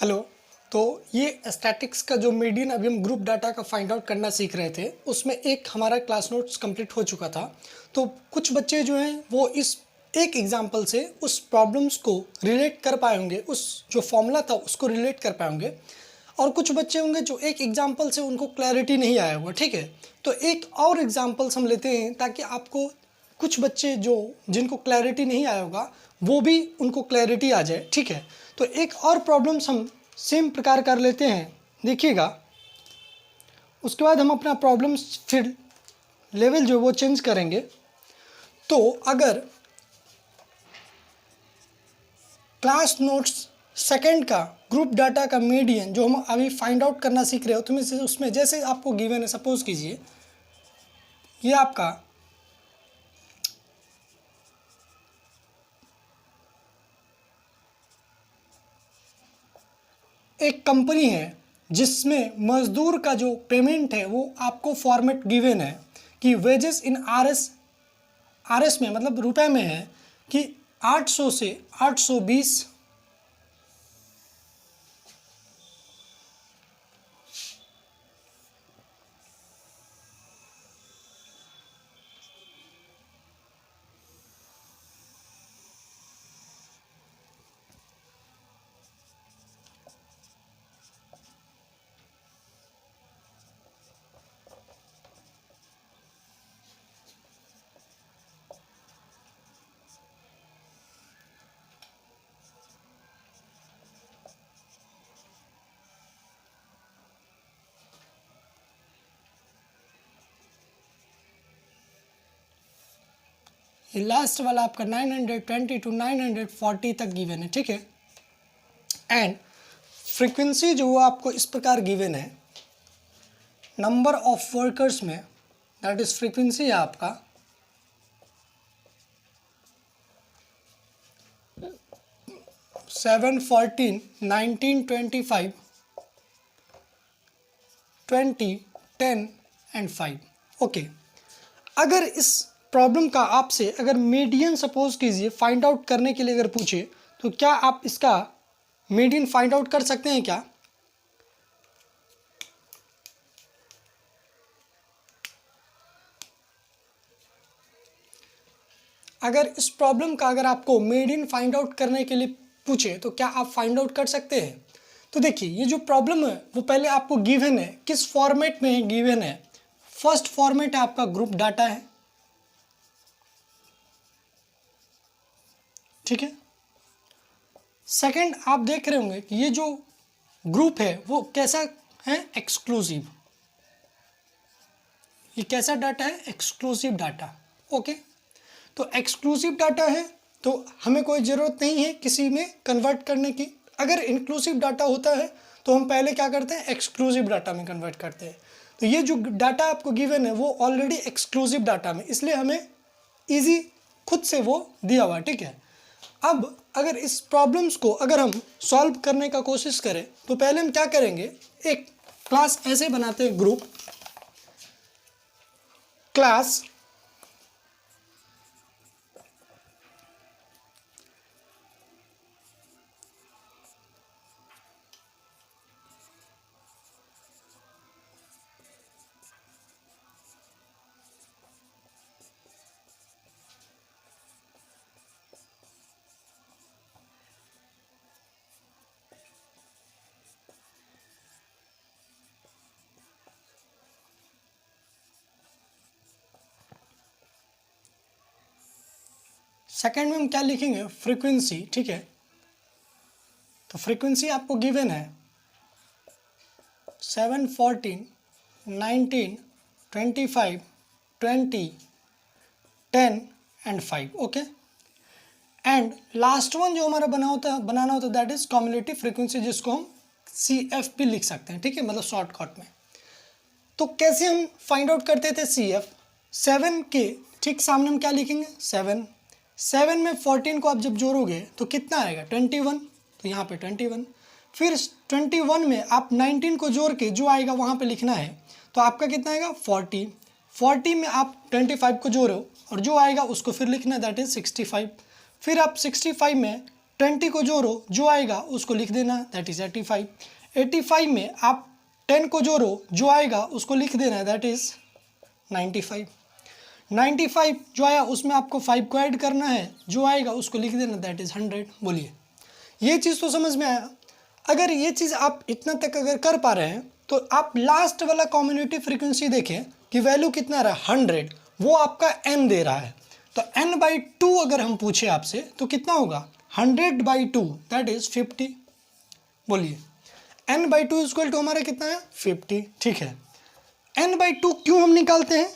Hello. तो ये statics का जो मीडियन अभी हम ग्रुप डाटा का फाइंड आउट करना सीख रहे थे, उसमें एक हमारा क्लास नोट्स कंप्लीट हो चुका था। तो कुछ बच्चे जो हैं वो इस एक एग्जांपल से उस प्रॉब्लम्स को रिलेट कर पाए होंगे, उस जो फॉर्मूला था उसको रिलेट कर पाए होंगे। और कुछ बच्चे होंगे जो एक एग्जांपल से उनको क्लैरिटी नहीं आया होगा। ठीक है, तो एक और एग्जांपल्स हम लेते हैं ताकि आपको कुछ बच्चे जो जिनको क्लैरिटी नहीं आया होगा वो भी उनको क्लैरिटी आ जाए। ठीक है, तो एक और प्रॉब्लम्स हम सेम प्रकार कर लेते हैं, देखिएगा। उसके बाद हम अपना प्रॉब्लम्स फिर लेवल जो वो चेंज करेंगे। तो अगर क्लास नोट्स सेकंड का ग्रुप डाटा का मीडियन जो हम अभी फाइंड आउट करना सीख रहे हो, तो उसमें जैसे आपको गिवन है, सपोज कीजिए ये आपका एक कंपनी है जिसमें मजदूर का जो पेमेंट है वो आपको फॉर्मेट गिवन है कि वेजेस इन आरएस में, मतलब रुपए में है कि 800 से 820 ये लास्ट वाला आपका 920 टू 940 तक गिवन है। ठीक है, एंड फ्रीक्वेंसी जो वो आपको इस प्रकार गिवन है, नंबर ऑफ वर्कर्स में, दैट इज फ्रीक्वेंसी है आपका 714, 1925, 20, 10 एंड 5। ओके, अगर इस प्रॉब्लम का आपसे अगर मीडियन सपोज कीजिए फाइंड आउट करने के लिए अगर पूछे, तो क्या आप इसका मीडियन फाइंड आउट कर सकते हैं क्या? अगर इस प्रॉब्लम का अगर आपको मीडियन फाइंड आउट करने के लिए पूछे तो क्या आप फाइंड आउट कर सकते हैं? तो देखिए, ये जो प्रॉब्लम है वो पहले आपको गिवन है, किस फॉर्मेट में गिवन है। फर्स्ट फॉर्मेट है आपका ग्रुप डाटा है। ठीक है, सेकंड आप देख रहे होंगे कि ये जो ग्रुप है वो कैसा है, एक्सक्लूसिव। ये कैसा डाटा है, एक्सक्लूसिव डाटा। ओके, तो एक्सक्लूसिव डाटा है तो हमें कोई ज़रूरत नहीं है किसी में कन्वर्ट करने की। अगर इंक्लूसिव डाटा होता है तो हम पहले क्या करते हैं, एक्सक्लूसिव डाटा में कन्वर्ट करते हैं। तो ये जो डाटा आपको गिवन है वो ऑलरेडी एक्सक्लूसिव डाटा में, इसलिए हमें ईजी खुद से वो दिया हुआ। ठीक है, अब अगर इस प्रॉब्लम्स को अगर हम सॉल्व करने का कोशिश करें तो पहले हम क्या करेंगे, एक क्लास ऐसे बनाते हैं, ग्रुप क्लास सेकेंड में हम क्या लिखेंगे, फ्रीक्वेंसी। ठीक है, तो फ्रीक्वेंसी आपको गिवन है 714, 19, 25, 20, 10 and 5। Okay, and last one जो हमारा बनाना होता है दैट इज कम्युलेटिव फ्रीक्वेंसी, जिसको हम CF भी लिख सकते हैं। ठीक है, मतलब शॉर्टकट में। तो कैसे हम फाइंड आउट करते थे CF, 7 के ठीक सामने हम क्या लिखेंगे, 7 में 14 को आप जब जोड़ोगे तो कितना आएगा, 21। तो यहाँ पे 21, फिर 21 में आप 19 को जोड़ के जो आएगा वहाँ पे लिखना है, तो आपका कितना आएगा, 40 में आप 25 को जोड़ो और जो आएगा उसको फिर लिखना है, दैट इज 65। फिर आप 65 में 20 को जोड़ो, जो आएगा उसको लिख देना, दैट इज़ 85। 85 में आप 10 को जोड़ो, जो आएगा उसको लिख देना, दैट इज़ 95। 95 जो आया उसमें आपको 5 को ऐड करना है, जो आएगा उसको लिख देना, दैट इज़ 100। बोलिए, ये चीज़ तो समझ में आया। अगर ये चीज़ आप इतना तक अगर कर पा रहे हैं तो आप लास्ट वाला कम्युनिटी फ्रीक्वेंसी देखें कि वैल्यू कितना रहा, 100, वो आपका n दे रहा है। तो n/2 अगर हम पूछे आपसे तो कितना होगा, 100/2 दैट इज़ 50। बोलिए, n/2 इक्वल टू हमारा कितना है, 50। ठीक है, n/2 क्यों हम निकालते हैं,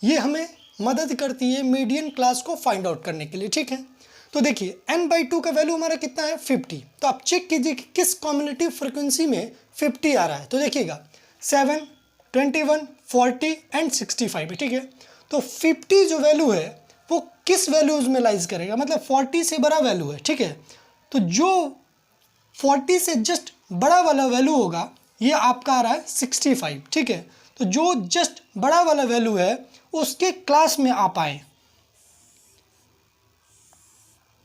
ये हमें मदद करती है मीडियन क्लास को फाइंड आउट करने के लिए। ठीक है, तो देखिए n/2 का वैल्यू हमारा कितना है, 50। तो आप चेक कीजिए कि किस कम्युनिटिव फ्रीक्वेंसी में 50 आ रहा है। तो देखिएगा 7, 21, 40 एंड 65 है। ठीक है, तो 50 जो वैल्यू है वो किस वैल्यूज में लाइज करेगा, मतलब 40 से बड़ा वैल्यू है। ठीक है, तो जो 40 से जस्ट बड़ा वाला वैल्यू होगा ये आपका आ रहा है 65। ठीक है, तो जो जस्ट बड़ा वाला वैल्यू है उसके क्लास में आप आए।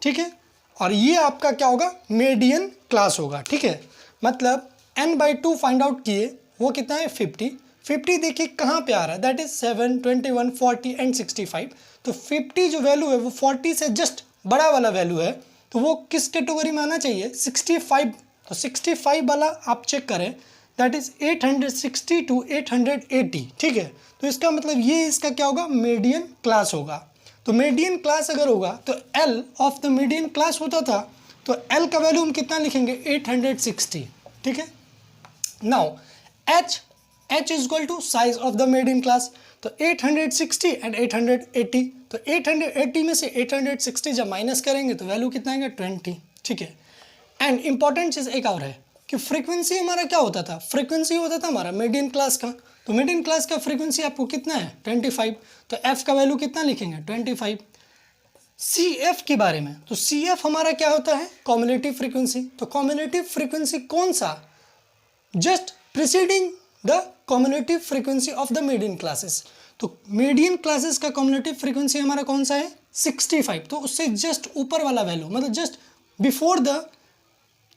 ठीक है, और ये आपका क्या होगा, मीडियन क्लास होगा। ठीक है, मतलब n/2 फाइंड आउट किए, वो कितना है, 50। 50 देखिए कहाँ पे आ रहा है, दैट इज 7, 21, 40 एंड 65। तो 50 जो वैल्यू है वो 40 से जस्ट बड़ा वाला वैल्यू है, तो वो किस कैटेगरी में आना चाहिए, 65। तो 65 वाला आप चेक करें, दैट इज 860 to 880। ठीक है, तो इसका मतलब ये इसका क्या होगा, मीडियन क्लास होगा। तो मीडियन क्लास अगर होगा तो L of the median class होता था, तो L का वैल्यू हम कितना लिखेंगे, 860। ठीक है, now H is equal to size of the median class, तो 860 एंड 880। तो 880 में से 860 जब माइनस करेंगे तो वैल्यू कितना आएगा, 20। ठीक है, एंड इंपॉर्टेंट चीज़ एक और है कि फ्रीक्वेंसी हमारा क्या होता था, फ्रीक्वेंसी होता था हमारा मीडियन क्लास का। तो मीडियन क्लास का फ्रीक्वेंसी आपको कितना है, 25। तो f का वैल्यू कितना लिखेंगे, 25। CF के बारे में, तो CF हमारा क्या होता है, कम्युलेटिव फ्रीक्वेंसी। तो कम्युलेटिव फ्रीक्वेंसी कौन सा, just preceding the cumulative frequency of the median classes. तो मीडियन क्लासेस का कम्युलेटिव फ्रीक्वेंसी हमारा कौन सा है, 65। तो उससे जस्ट ऊपर वाला वैल्यू, मतलब just before the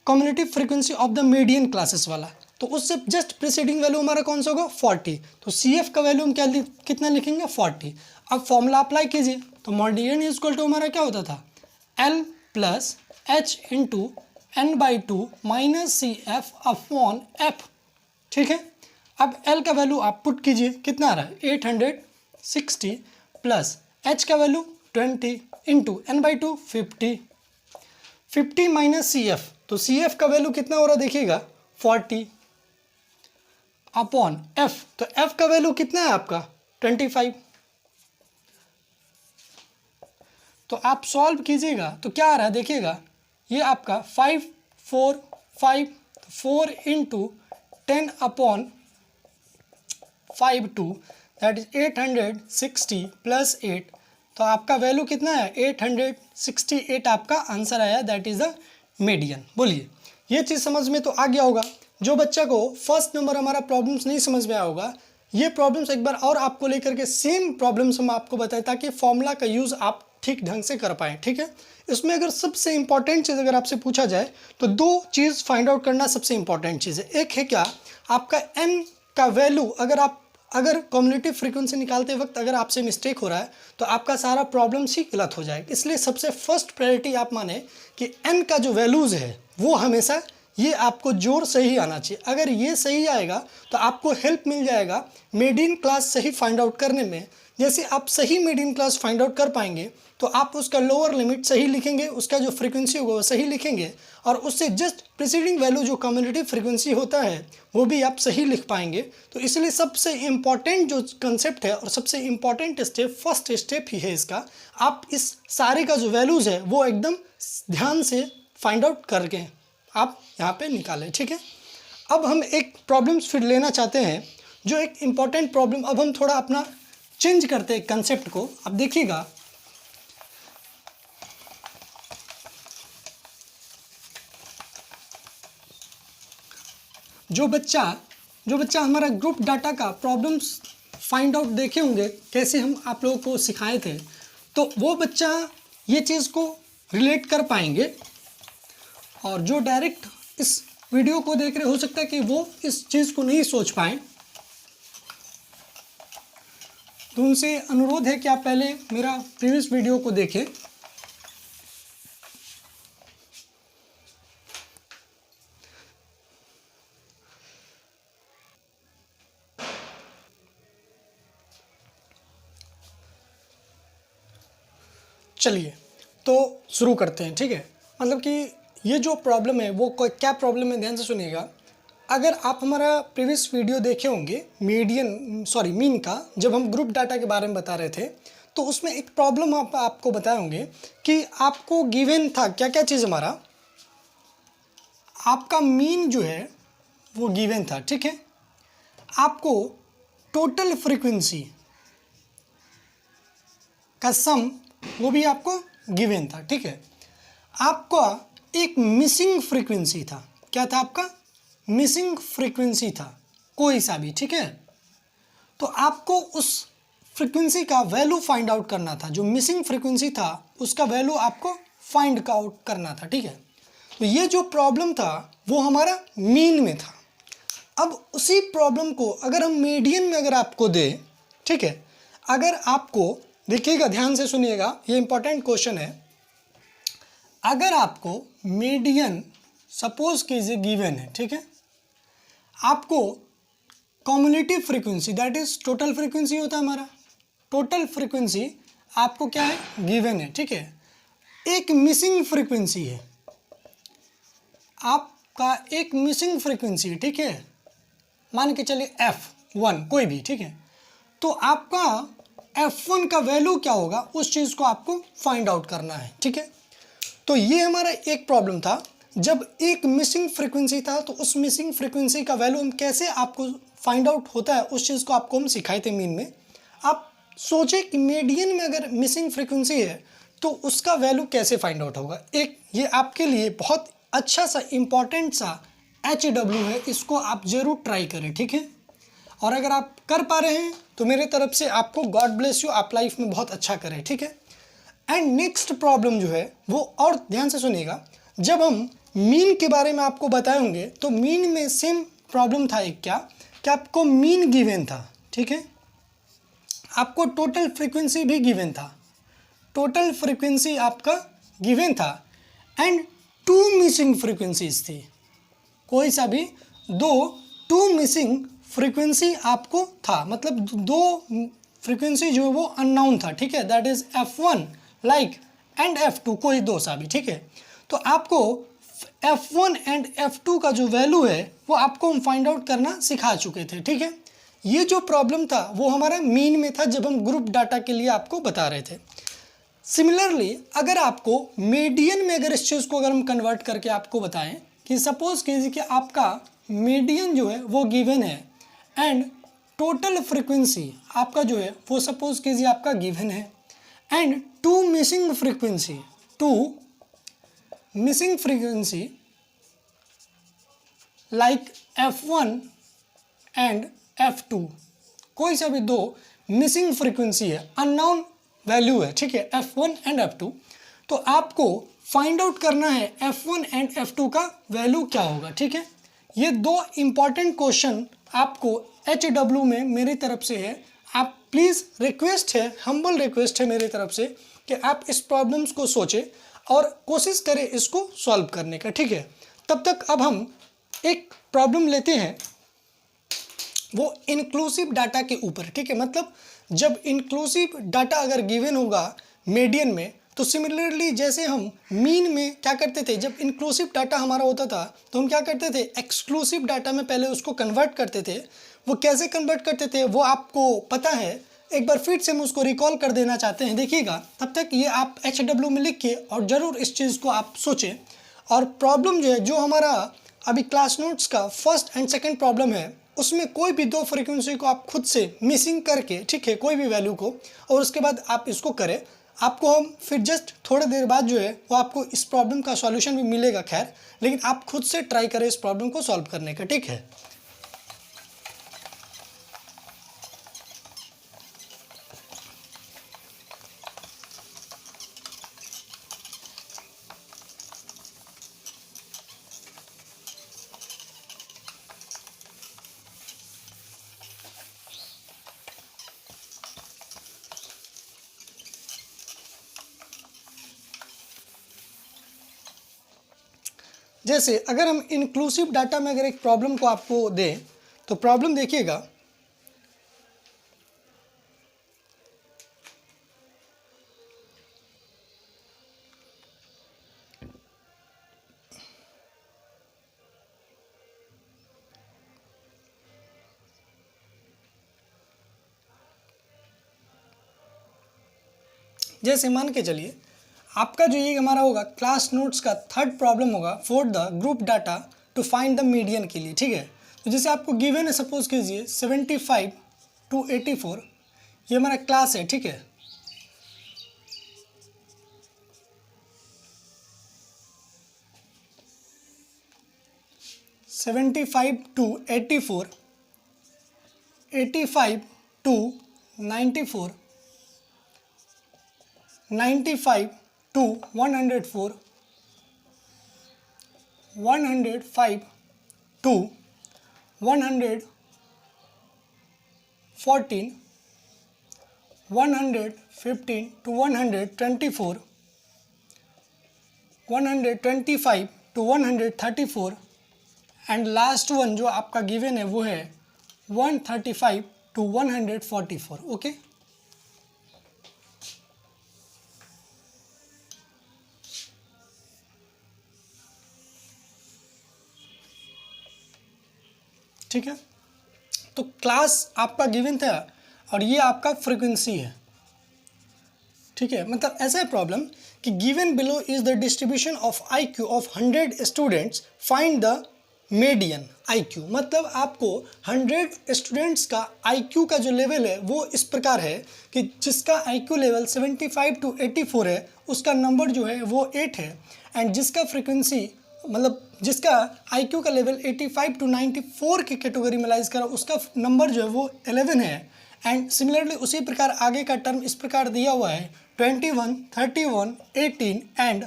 cumulative frequency of the median classes वाला, तो उससे जस्ट प्रीसीडिंग वैल्यू हमारा कौन सा होगा, 40। तो CF का वैल्यू हम क्या कितना लिखेंगे, 40। अब फॉर्मूला अप्लाई कीजिए, तो मॉडियन इज इक्वल टू हमारा क्या होता था, L plus H into n/2 minus CF upon F। ठीक है, अब L का वैल्यू आप पुट कीजिए, कितना आ रहा है, 860 प्लस H का value 20 into n/2 50। 50 minus CF, तो CF का वैल्यू कितना हो रहा है, देखिएगा 40 अपॉन F। तो F का वैल्यू कितना है आपका, 25। तो आप सॉल्व कीजिएगा तो क्या आ रहा है, देखिएगा ये आपका 5, 4, 5, 4 into 10 upon 5 2 that is 860 plus 8। तो आपका वैल्यू कितना है, 868 आपका आंसर आया, दैट इज़ द मीडियन। बोलिए, ये चीज़ समझ में तो आ गया होगा। जो बच्चा को फर्स्ट नंबर हमारा प्रॉब्लम्स नहीं समझ में आया होगा, ये प्रॉब्लम्स एक बार और आपको लेकर के सेम प्रॉब्लम्स हम आपको बताएं ताकि फॉर्मूला का यूज़ आप ठीक ढंग से कर पाएँ। ठीक है, इसमें अगर सबसे इंपॉर्टेंट चीज़ अगर आपसे पूछा जाए तो दो चीज़ फाइंड आउट करना सबसे इंपॉर्टेंट चीज़ है। एक है क्या, आपका n का वैल्यू, अगर कम्युलेटिव फ्रीक्वेंसी निकालते वक्त अगर आपसे मिस्टेक हो रहा है तो आपका सारा प्रॉब्लम्स ही गलत हो जाएगा। इसलिए सबसे फर्स्ट प्रायोरिटी आप माने कि n का जो वैल्यूज़ है वो हमेशा ये आपको जोड़ सही आना चाहिए। अगर ये सही आएगा तो आपको हेल्प मिल जाएगा मीडियन क्लास सही फाइंड आउट करने में। जैसे आप सही मीडियन क्लास फाइंड आउट कर पाएंगे तो आप उसका लोअर लिमिट सही लिखेंगे, उसका जो फ्रीक्वेंसी होगा वो सही लिखेंगे, और उससे जस्ट प्रीसीडिंग वैल्यू जो कम्युलेटिव फ्रीक्वेंसी होता है वो भी आप सही लिख पाएंगे। तो इसलिए सबसे इम्पॉर्टेंट जो कंसेप्ट है और सबसे इम्पॉर्टेंट स्टेप, फर्स्ट स्टेप ही है इसका, आप इस सारे का जो वैल्यूज़ है वो एकदम ध्यान से फाइंड आउट करके आप यहाँ पे निकालें। ठीक है, अब हम एक प्रॉब्लम्स फिर लेना चाहते हैं, जो एक इम्पॉर्टेंट प्रॉब्लम, अब हम थोड़ा अपना चेंज करते हैं कंसेप्ट को। अब देखिएगा, जो बच्चा हमारा ग्रुप डाटा का प्रॉब्लम्स फाइंड आउट देखे होंगे कैसे हम आप लोगों को सिखाए थे, तो वो बच्चा ये चीज़ को रिलेट कर पाएंगे और जो डायरेक्ट इस वीडियो को देख रहे हो सकता है कि वो इस चीज़ को नहीं सोच पाए, तो उनसे अनुरोध है कि आप पहले मेरा प्रीवियस वीडियो को देखें। चलिए तो शुरू करते हैं, ठीक है। मतलब कि ये जो प्रॉब्लम है वो क्या प्रॉब्लम है, ध्यान से सुनिएगा। अगर आप हमारा प्रीवियस वीडियो देखे होंगे मीन का, जब हम ग्रुप डाटा के बारे में बता रहे थे, तो उसमें एक प्रॉब्लम आपको बताए होंगे कि आपको गिवन था क्या क्या चीज़, हमारा आपका मीन जो है वो गिवन था, ठीक है। आपको टोटल फ्रीक्वेंसी का सम वो भी आपको गिवन था, ठीक है। आपका एक मिसिंग फ्रीक्वेंसी था, क्या था आपका मिसिंग फ्रीक्वेंसी था, कोई सा भी, ठीक है। तो आपको उस फ्रीक्वेंसी का वैल्यू फाइंड आउट करना था, जो मिसिंग फ्रीक्वेंसी था उसका वैल्यू आपको फाइंड आउट करना था, ठीक है। तो ये जो प्रॉब्लम था वो हमारा मीन में था। अब उसी प्रॉब्लम को अगर हम मीडियन में अगर आपको दें, ठीक है, अगर आपको देखिएगा, ध्यान से सुनिएगा, ये इंपॉर्टेंट क्वेश्चन है। अगर आपको मीडियन सपोज कीजिए गिवन है, ठीक है, आपको cumulative frequency that is total frequency होता है हमारा, टोटल फ्रीक्वेंसी आपको क्या है गिवन है, ठीक है। एक मिसिंग फ्रीक्वेंसी है, आपका एक मिसिंग फ्रीक्वेंसी है, ठीक है, मान के चलिए F1 कोई भी, ठीक है। तो आपका F1 का वैल्यू क्या होगा उस चीज़ को आपको फाइंड आउट करना है, ठीक है। तो ये हमारा एक प्रॉब्लम था, जब एक मिसिंग फ्रीक्वेंसी था तो उस मिसिंग फ्रीक्वेंसी का वैल्यू हम कैसे आपको फाइंड आउट होता है उस चीज़ को आपको हम सिखाए थे मीन में। आप सोचे कि मीडियन में अगर मिसिंग फ्रीक्वेंसी है तो उसका वैल्यू कैसे फाइंड आउट होगा। एक ये आपके लिए बहुत अच्छा सा इम्पॉर्टेंट सा HW है, इसको आप ज़रूर ट्राई करें, ठीक है। और अगर आप कर पा रहे हैं तो मेरे तरफ से आपको गॉड ब्लेस यू, आप लाइफ में बहुत अच्छा करें, ठीक है। एंड नेक्स्ट प्रॉब्लम जो है वो, और ध्यान से सुनिएगा, जब हम मीन के बारे में आपको बताए होंगे तो मीन में सेम प्रॉब्लम था एक, क्या कि आपको मीन गिवन था, ठीक है, आपको टोटल फ्रीक्वेंसी भी गिवन था, टोटल फ्रीक्वेंसी आपका गिवन था, एंड टू मिसिंग फ्रीक्वेंसीज थी, कोई सा भी टू मिसिंग फ्रीक्वेंसी आपको था, मतलब दो फ्रीक्वेंसी जो है वो अननोन था, ठीक है, that is F1 like and F2 कोई दो सा भी, ठीक है। तो आपको F1 एंड F2 का जो वैल्यू है वो आपको हम फाइंड आउट करना सिखा चुके थे, ठीक है। ये जो प्रॉब्लम था वो हमारा मीन में था जब हम ग्रुप डाटा के लिए आपको बता रहे थे। सिमिलरली अगर आपको मीडियन में अगर इस चीज़ को अगर हम कन्वर्ट करके आपको बताएं कि सपोज कीजिए कि आपका मीडियन जो है वो गिवन है एंड टोटल फ्रीक्वेंसी आपका जो है वो सपोज कीजिए आपका गिवन है, and two missing frequency like F1 and F2, कोई सा भी दो मिसिंग फ्रीक्वेंसी है, अननोन वैल्यू है, ठीक है, F1 एंड F2। तो आपको फाइंड आउट करना है F1 एंड F2 का वैल्यू क्या होगा, ठीक है। ये दो इंपॉर्टेंट क्वेश्चन आपको HW में मेरी तरफ से है। आप प्लीज़ रिक्वेस्ट है, हम्बल रिक्वेस्ट है मेरी तरफ से कि आप इस प्रॉब्लम्स को सोचें और कोशिश करें इसको सॉल्व करने का, ठीक है। तब तक अब हम एक प्रॉब्लम लेते हैं वो इंक्लूसिव डाटा के ऊपर, ठीक है। मतलब जब इंक्लूसिव डाटा अगर गिवन होगा मीडियन में, तो सिमिलरली जैसे हम मीन में क्या करते थे, जब इंक्लूसिव डाटा हमारा होता था तो हम क्या करते थे, एक्सक्लूसिव डाटा में पहले उसको कन्वर्ट करते थे। वो कैसे कन्वर्ट करते थे वो आपको पता है, एक बार फिर से हम उसको रिकॉल कर देना चाहते हैं, देखिएगा। तब तक ये आप HW में लिख के और ज़रूर इस चीज़ को आप सोचें। और प्रॉब्लम जो है, जो हमारा अभी क्लास नोट्स का फर्स्ट एंड सेकंड प्रॉब्लम है, उसमें कोई भी दो फ्रीक्वेंसी को आप खुद से मिसिंग करके, ठीक है, कोई भी वैल्यू को, और उसके बाद आप इसको करें। आपको हम फिर जस्ट थोड़ी देर बाद जो है वो आपको इस प्रॉब्लम का सॉल्यूशन भी मिलेगा, खैर, लेकिन आप खुद से ट्राई करें इस प्रॉब्लम को सॉल्व करने का, ठीक है। जैसे अगर हम इंक्लूसिव डाटा में अगर एक प्रॉब्लम को आपको दें तो प्रॉब्लम देखिएगा, जैसे मान के चलिए आपका जो ये हमारा होगा क्लास नोट्स का थर्ड प्रॉब्लम होगा for the group data to find the median के लिए, ठीक है। तो जैसे आपको गिवन है, सपोज कीजिए 75 to 84 ये हमारा क्लास है, ठीक है। Seventy five to 84, 85 to 94, 95 to 104, 105 to 114, 115 to 124, 125 to 134 and last one जो आपका गिवन है वो है 135 to 144, ओके। ठीक है, तो क्लास आपका गिवन था और ये आपका फ्रीक्वेंसी है, ठीक है। मतलब ऐसा है प्रॉब्लम कि given below is the distribution of IQ of 100 students, find the median IQ। मतलब आपको 100 स्टूडेंट्स का IQ का जो लेवल है वो इस प्रकार है कि जिसका IQ लेवल 75 to 84 है उसका नंबर जो है वो 8 है, एंड जिसका फ्रीक्वेंसी मतलब जिसका IQ का लेवल 85 to 94 की कैटेगरी में लाइज करा उसका नंबर जो है वो 11 है। एंड सिमिलरली उसी प्रकार आगे का टर्म इस प्रकार दिया हुआ है 21, 31, 18 एंड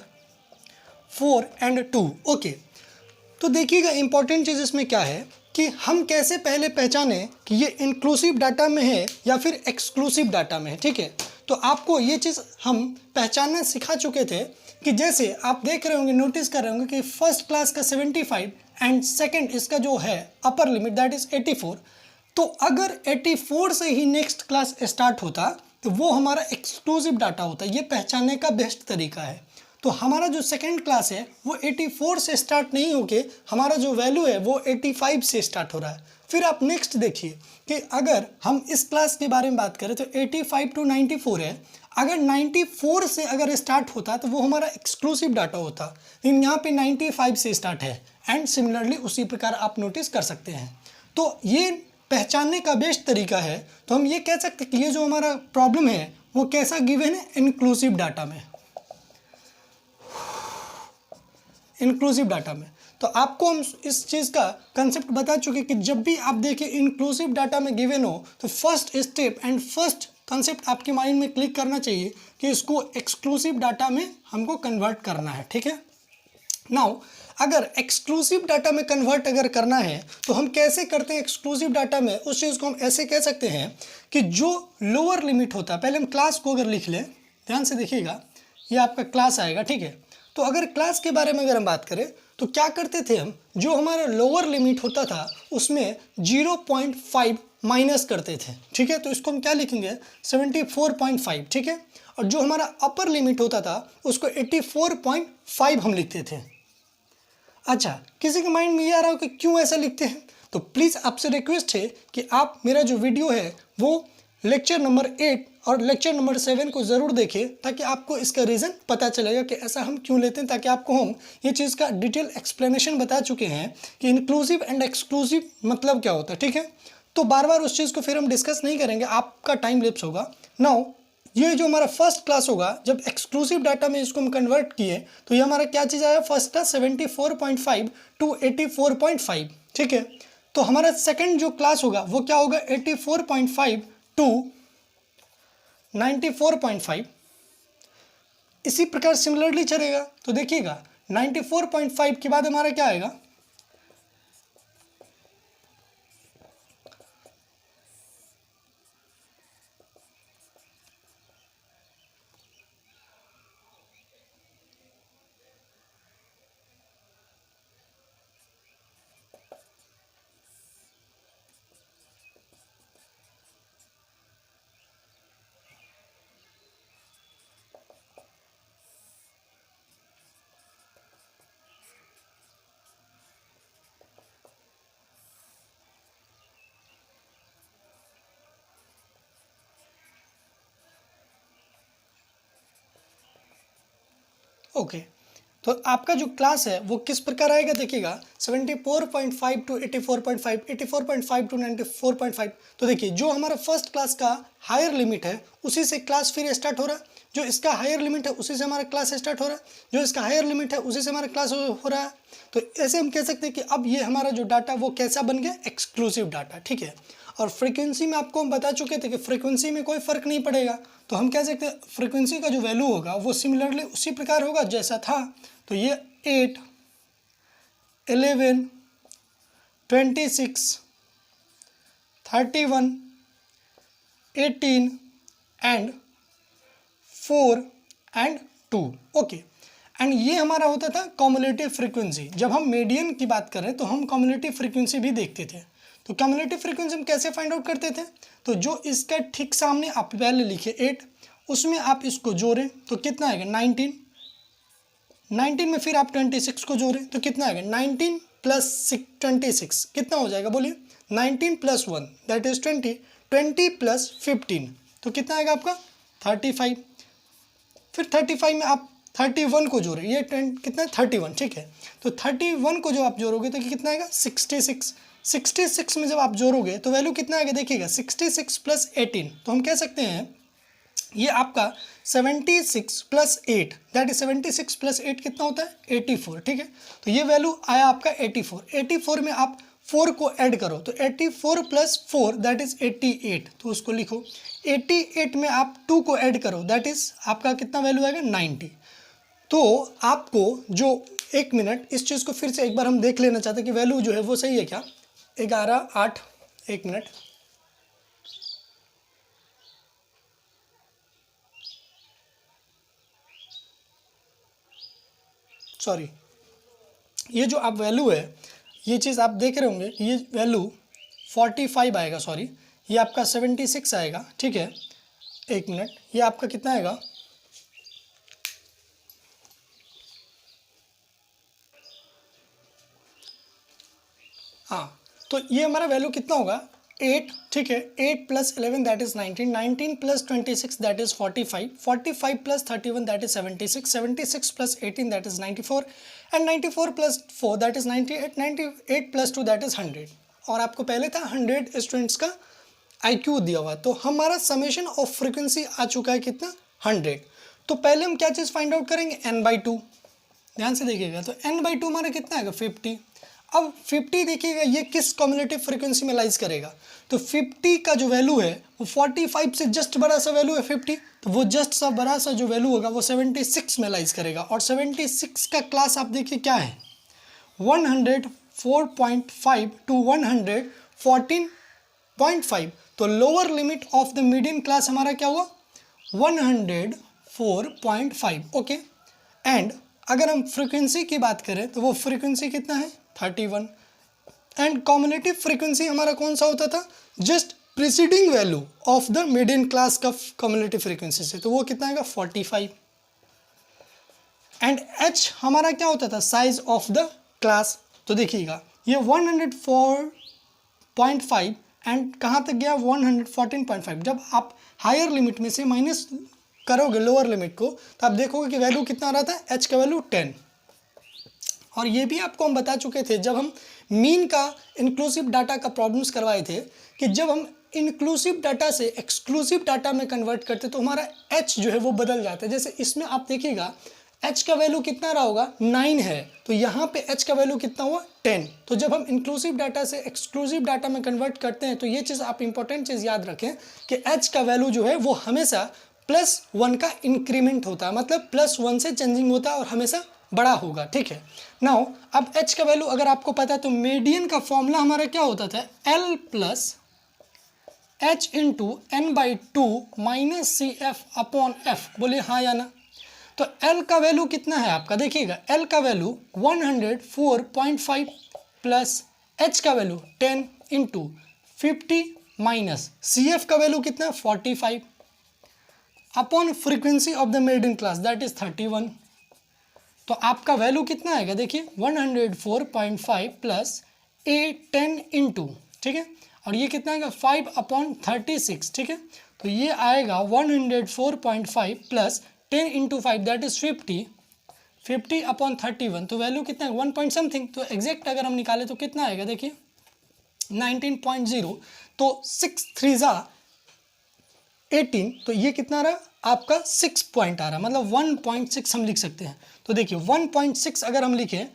4 एंड 2, ओके। तो देखिएगा इंपॉर्टेंट चीज़ इसमें क्या है कि हम कैसे पहले पहचाने कि ये इंक्लूसिव डाटा में है या फिर एक्सक्लूसिव डाटा में है, ठीक है। तो आपको ये चीज़ हम पहचानना सिखा चुके थे कि जैसे आप देख रहे होंगे, नोटिस कर रहे होंगे कि फर्स्ट क्लास का 75 एंड सेकंड इसका जो है अपर लिमिट दैट इज 84, तो अगर 84 से ही नेक्स्ट क्लास स्टार्ट होता तो वो हमारा एक्सक्लूसिव डाटा होता। ये पहचानने का बेस्ट तरीका है। तो हमारा जो सेकंड क्लास है वो 84 से स्टार्ट नहीं होके हमारा जो वैल्यू है वो 85 से स्टार्ट हो रहा है। फिर आप नेक्स्ट देखिए कि अगर हम इस क्लास के बारे में बात करें तो 85 to 94 है, अगर 94 से अगर स्टार्ट होता तो वो हमारा एक्सक्लूसिव डाटा होता, लेकिन यहाँ पे 95 से स्टार्ट है एंड सिमिलरली उसी प्रकार आप नोटिस कर सकते हैं। तो ये पहचानने का बेस्ट तरीका है। तो हम ये कह सकते हैं कि ये जो हमारा प्रॉब्लम है वो कैसा गिवन है, इंक्लूसिव डाटा में, इंक्लूसिव डाटा में। तो आपको हम इस चीज़ का कंसेप्ट बता चुके कि जब भी आप देखें इंक्लूसिव डाटा में गिवन हो तो first step and first concept आपके माइंड में क्लिक करना चाहिए कि इसको एक्सक्लूसिव डाटा में हमको कन्वर्ट करना है, ठीक है। नाउ अगर एक्सक्लूसिव डाटा में कन्वर्ट अगर करना है तो हम कैसे करते हैं एक्सक्लूसिव डाटा में, उस चीज़ को हम ऐसे कह सकते हैं कि जो लोअर लिमिट होता है, पहले हम क्लास को अगर लिख लें, ध्यान से देखिएगा, ये आपका क्लास आएगा, ठीक है। तो अगर क्लास के बारे में अगर हम बात करें तो क्या करते थे हम, जो हमारा लोअर लिमिट होता था उसमें 0.5 माइनस करते थे, ठीक है। तो इसको हम क्या लिखेंगे 74.5, ठीक है। और जो हमारा अपर लिमिट होता था उसको 84.5 हम लिखते थे। अच्छा, किसी के माइंड में ये आ रहा हो कि क्यों ऐसा लिखते हैं, तो प्लीज़ आपसे रिक्वेस्ट है कि आप मेरा जो वीडियो है वो लेक्चर नंबर 8 और लेक्चर नंबर 7 को ज़रूर देखें ताकि आपको इसका रीज़न पता चलेगा कि ऐसा हम क्यों लेते हैं, ताकि आपको हम ये चीज़ का डिटेल एक्सप्लेनेशन बता चुके हैं कि इंक्लूसिव एंड एक्सक्लूसिव मतलब क्या होता है, ठीक है। तो बार बार उस चीज़ को फिर हम डिस्कस नहीं करेंगे, आपका टाइम लैप्स होगा। नाउ ये जो हमारा फर्स्ट क्लास होगा, जब एक्सक्लूसिव डाटा में इसको हम कन्वर्ट किए तो ये हमारा क्या चीज़ आया, फर्स्ट क्लास 74.5 to 84.5, ठीक है। तो हमारा सेकंड जो क्लास होगा वो क्या होगा 84.5 to 94.5, इसी प्रकार सिमिलरली चलेगा। तो देखिएगा 94.5 के बाद हमारा क्या आएगा, ओके, तो आपका जो क्लास है वो किस प्रकार आएगा देखिएगा, 74.5 टू 84.5, 84.5 टू 94.5। तो देखिए जो हमारा फर्स्ट क्लास का हायर लिमिट है उसी से क्लास फिर स्टार्ट हो रहा है, जो इसका हायर लिमिट है उसी से हमारा क्लास स्टार्ट हो रहा है, जो इसका हायर लिमिट है उसी से हमारा क्लास हो रहा है। तो ऐसे हम कह सकते हैं कि अब ये हमारा जो डाटा वो कैसा बन गया, एक्सक्लूसिव डाटा, ठीक है। और फ्रीक्वेंसी में आपको हम बता चुके थे कि फ्रीक्वेंसी में कोई फ़र्क नहीं पड़ेगा, तो हम कह सकते हैं फ्रीक्वेंसी का जो वैल्यू होगा वो सिमिलरली उसी प्रकार होगा जैसा था। तो ये 8, 11, 26, 31, 18 एंड 4 एंड 2। ओके, एंड ये हमारा होता था कम्युलेटिव फ्रीक्वेंसी। जब हम मीडियन की बात करें तो हम कम्युलेटिव फ्रीक्वेंसी भी देखते थे। तो कम्युलेटिव फ्रीक्वेंसी हम कैसे फाइंड आउट करते थे, तो जो इसका ठीक सामने आप पहले लिखे 8, उसमें आप इसको जोड़ें तो कितना आएगा 19, 19 में फिर आप 26 को जोड़ें तो कितना आएगा 19 प्लस 26 कितना हो जाएगा बोलिए, 19 प्लस 1 दैट इज 20, 20 प्लस 15 तो कितना आएगा आपका 35। फिर 35 में आप 31 को जोड़ें, ये कितना है 31, ठीक है। तो 31 को जो आप जोड़ोगे तो कितना आएगा 66, 66 में जब आप जोड़ोगे तो वैल्यू कितना आएगा देखिएगा 66 प्लस 18, तो हम कह सकते हैं ये आपका 76 प्लस 8 दैट इज 76 प्लस 8 कितना होता है 84, ठीक है। तो ये वैल्यू आया आपका 84, 84 में आप 4 को ऐड करो तो 84 प्लस 4 दैट इज 88, तो उसको लिखो। 88 में आप 2 को ऐड करो दैट इज आपका कितना वैल्यू आएगा 90। तो आपको जो 1 मिनट इस चीज़ को फिर से एक बार हम देख लेना चाहते हैं कि वैल्यू जो है वो सही है क्या। 11, 8, 1 मिनट, सॉरी, ये जो आप वैल्यू है ये चीज़ आप देख रहे होंगे, ये वैल्यू 45 आएगा, सॉरी ये आपका 76 आएगा, ठीक है। 1 मिनट, ये आपका कितना आएगा, हाँ तो ये हमारा वैल्यू कितना होगा 8, ठीक है। 8 plus 11 that is 19, 19 plus 26 that is 45, 45 plus 31 that is 76, 76 plus 18 that is 94 and 94 plus 4 that is 98, 98 plus 2 that is 100। और आपको पहले था 100 स्टूडेंट्स का IQ दिया हुआ, तो हमारा समेशन ऑफ फ्रीक्वेंसी आ चुका है कितना 100। तो पहले हम क्या चीज़ फाइंड आउट करेंगे n/2, ध्यान से देखिएगा। तो n/2 हमारा कितना आएगा 50। अब 50 देखिएगा ये किस कम्युलेटिव फ्रीक्वेंसी में लाइज करेगा, तो 50 का जो वैल्यू है वो 45 से जस्ट बड़ा सा वैल्यू है 50, तो वो जस्ट सा बड़ा सा जो वैल्यू होगा वो 76 में लाइज करेगा। और 76 का क्लास आप देखिए क्या है 104.5 टू 114.5, तो lower limit of the median class हमारा क्या हुआ 104.5, ओके। एंड अगर हम फ्रीक्वेंसी की बात करें तो वो फ्रीक्वेंसी कितना है 31, एंड कम्युलेटिव फ्रीक्वेंसी हमारा कौन सा होता था just preceding value of the median class का कम्युलेटिव फ्रीक्वेंसी से, तो वो कितना आएगा 45। एंड h हमारा क्या होता था साइज ऑफ द क्लास, तो देखिएगा ये 104.5 एंड कहाँ तक गया 114.5। जब आप हायर लिमिट में से माइनस करोगे लोअर लिमिट को तो आप देखोगे कि वैल्यू कितना आ रहा था h का वैल्यू 10। और ये भी आपको हम बता चुके थे जब हम मीन का इंक्लूसिव डाटा का प्रॉब्लम्स करवाए थे कि जब हम इंक्लूसिव डाटा से एक्सक्लूसिव डाटा में कन्वर्ट करते तो हमारा h जो है वो बदल जाता है। जैसे इसमें आप देखिएगा h का वैल्यू कितना रहा होगा 9 है, तो यहाँ पे h का वैल्यू कितना हुआ 10। तो जब हम इंक्लूसिव डाटा से एक्सक्लूसिव डाटा में कन्वर्ट करते हैं तो ये चीज़ आप इंपॉर्टेंट चीज़ याद रखें कि h का वैल्यू जो है वो हमेशा +1 का इंक्रीमेंट होता है, मतलब +1 से चेंजिंग होता है और हमेशा बड़ा होगा, ठीक है। नाउ अब h का वैल्यू अगर आपको पता है तो मीडियन का फॉर्मूला हमारा क्या होता था L plus h into n/2 minus CF upon F, बोलिए हाँ या ना। तो L का वैल्यू कितना है आपका देखिएगा, L का वैल्यू 104.5 प्लस h का वैल्यू 10 इंटू 50 माइनस CF का वैल्यू कितना 45 upon frequency of the median class that is 31। तो आपका वैल्यू कितना आएगा देखिए 104.5 प्लस 10 इंटू, ठीक है, और ये कितना आएगा 5/36, ठीक है। तो ये आएगा 104.5 प्लस 10 इंटू 5 दैट इज 50 50/31, तो वैल्यू कितना है 1 पॉइंट समथिंग। तो एग्जैक्ट अगर हम निकाले तो कितना आएगा, देखिए 19.0। तो 6 3 18, तो ये कितना रहा आपका 6 पॉइंट आ रहा, मतलब 1.6 हम लिख सकते हैं। तो देखिए 1.6 अगर हम लिखें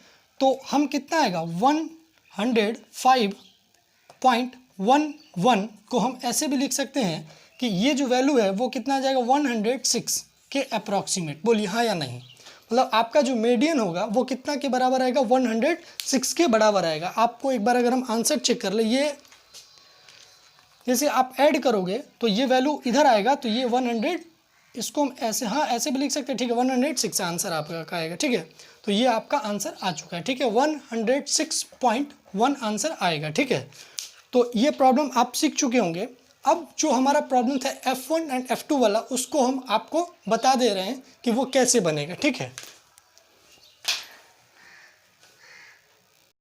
तो हम कितना आएगा 105.11 को हम ऐसे भी लिख सकते हैं कि ये जो वैल्यू है वो कितना आ जाएगा 106 के अप्रॉक्सीमेट। बोलिए हाँ या नहीं। मतलब आपका जो मीडियन होगा वो कितना के बराबर आएगा 106 के बराबर आएगा। आपको एक बार अगर हम आंसर चेक कर ले, ये जैसे आप ऐड करोगे तो ये वैल्यू इधर आएगा, तो ये 100, इसको हम ऐसे हाँ ऐसे भी लिख सकते हैं, ठीक है 106 आंसर आपका का आएगा, ठीक है। तो ये आपका आंसर आ चुका है, ठीक है 106.1 आंसर आएगा, ठीक है। तो ये प्रॉब्लम आप सीख चुके होंगे। अब जो हमारा प्रॉब्लम था F1 एंड F2 वाला, उसको हम आपको बता दे रहे हैं कि वो कैसे बनेगा, ठीक है।